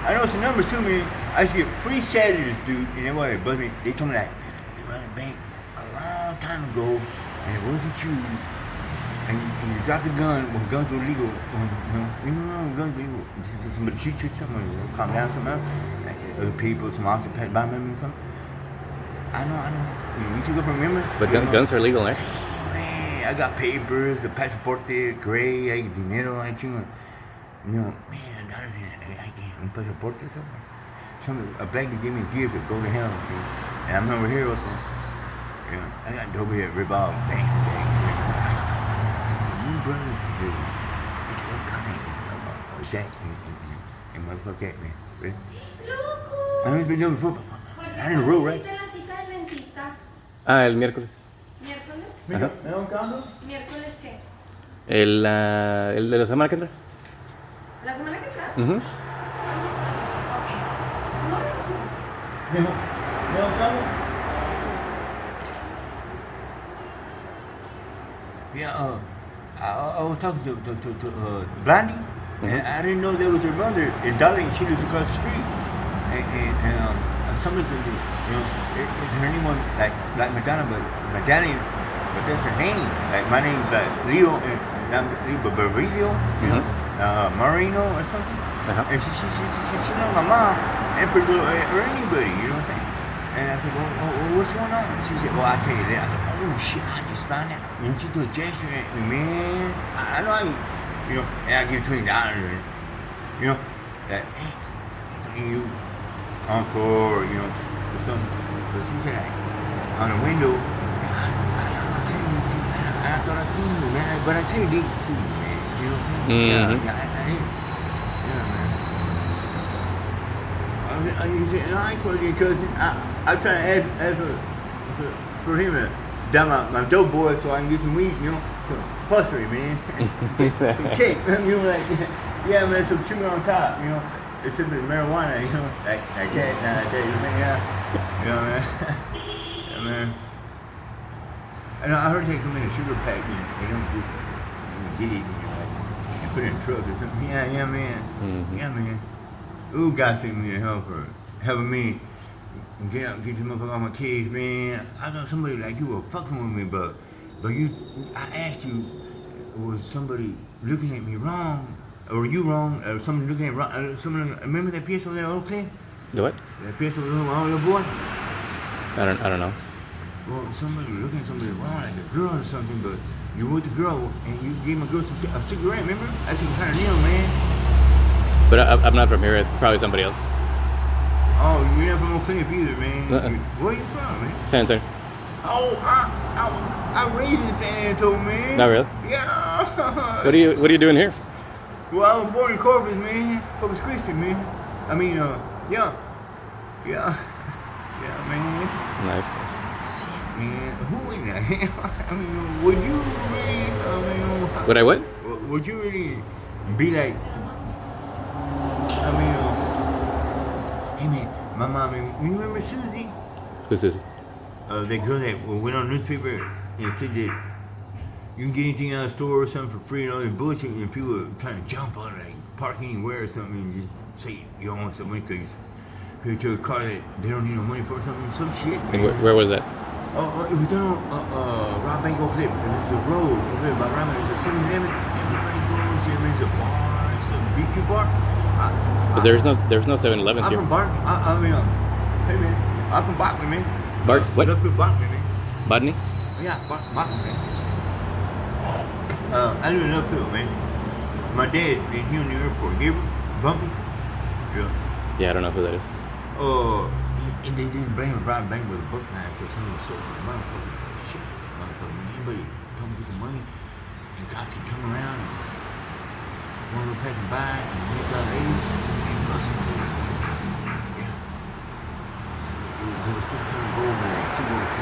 I know some numbers too, man. I used to get free Saturdays, dude. And then what? They told me like, you run a bank a long time ago, and it wasn't you. And you dropped a gun when guns were legal. When guns were legal. Somebody shoot you, something, calm down, something else. Like, other people, some officer passed by me or something. I know. You took it from memory. But guns are legal, right? Man, I got papers, the pasaporte, gray, I get dinero, I chingo. Man, I can't, un pasaporte, something. A bank gave me a gift to go to hell. And I remember here, I got dope here, rip off banks and things. New brothers, dude. It's all coming. Jack and motherfucker Jack, man. I haven't been doing before. I didn't roll, right? El miércoles. ¿Miércoles? Ajá. ¿Me da un caso? ¿Miércoles qué? El de la semana que entra. ¿La semana que entra? Uh-huh. Ok. ¿Me da un caso? Yeah, I was talking to Blondie, and I didn't know there was her mother, and Darling, she lives across the street. And somebody said, it's her name was like Madonna, but Medallion, but that's her name. Like my name's like Leo, and I'm Leo Barrillo, Marino or something. Uh-huh. And she knows my mom, and or anybody, you know what I'm saying? And I said, well, what's going on? She said, well, I'll tell you that. I said, oh shit, I just found out. And she threw a gesture at me, man. I know and I give $20, that, hey, you, uncle, or, or something. But she said, like, on the window, I thought I seen you, man, but I clearly didn't see you, man. You know what I'm saying? Mm-hmm. I didn't. Yeah, man. He said, no, I ain't calling you cousin. I'm trying to ask for him to down my dope boy so I can get some weed, some pussery, man. Some cake, like, yeah, man, some sugar on top, it's simply marijuana, like that, man. Yeah, man. And I heard they come in a sugar pack and they don't just get it, and put it in a truck or something. Yeah, man. Mm-hmm. Yeah, man. Ooh, God sent me to helping me get this motherfucker off my case, man. I thought somebody like you were fucking with me, but I asked you, was somebody looking at me wrong? Or were you wrong? Or somebody looking at me wrong? Remember that PS over there, okay? The what? That PS over there, my little boy? I don't know. Well, somebody looking at somebody wrong, like a girl or something, but you were with the girl and you gave my girl a cigarette, remember? That's some kind of deal, man. But I'm not from here. It's probably somebody else. Oh, you're not from Oak Cliff either, man. Where are you from, man? San Antonio. Oh, I raised in San Antonio, man. Not really? Yeah. What are you doing here? Well, I was born in Corpus, man. Corpus Christi, man. I mean, yeah, man. Nice. Shit, man. Who in the hell? I mean, would you really? Would I what? Would you really be like? Hey man, my mom, you remember Susie? Who's Susie? That girl that went on the newspaper and said that you can get anything out of the store or something for free and all this bullshit, and people are trying to jump on it, like park anywhere or something and just say you don't want some money because you took a car that they don't need no money for or something, some shit. And where was that? It was done on Rob Bango Clip. The road over there by Ramen. There's a 7-Eleven. Everybody goes there. There's a bar, some BQ bar. But there's no 7-Elevens here. I'm from Barton. Hey man, I'm from Barton, man. What? Look at Barton, man. Bodney? Yeah, Barton, man. I live in Uphill, man. My dad, in here in the airport. Gabriel, Bumpy. Yeah, I don't know who that is. And they didn't bring him Rob Bank with a book knife because someone sold the motherfucker. Shit, that motherfucker. Anybody told him to get some money, and cops could come around and one would pass him by and make out A's and bust him. Yeah. They were still trying to go over there. Two boys